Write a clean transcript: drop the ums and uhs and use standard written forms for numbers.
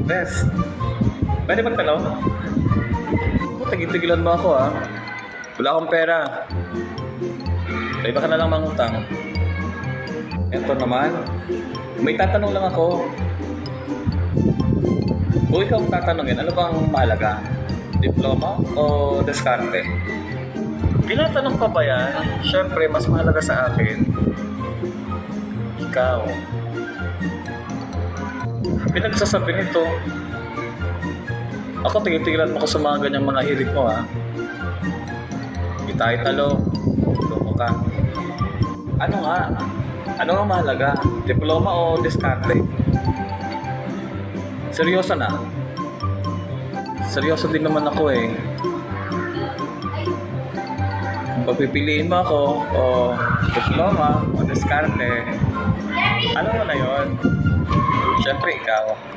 Bes, pwede magtanong? Tigil-tigilan mo ako ah. Wala akong pera. Sa iba ka na lang mangutang. Ito naman, may tatanong lang ako. Kung ikaw ang tatanungin, ano bang mahalaga? Diploma o diskarte? Tinatanong pa ba yan? Siyempre, mas mahalaga sa akin. Ikaw. Pinagsasabi nito. Ako, tigil-tigilan mo ko sa mga ganyang mga hilig mo ha. Hindi tayo talo. Tumo ka. Ano nga? Ano ang mahalaga? Diploma o diskarte? Seryoso na? Seryoso din naman ako eh. Pagpipiliin mo ako o diploma o diskarte, ano mo na yun? Siyempre ikaw.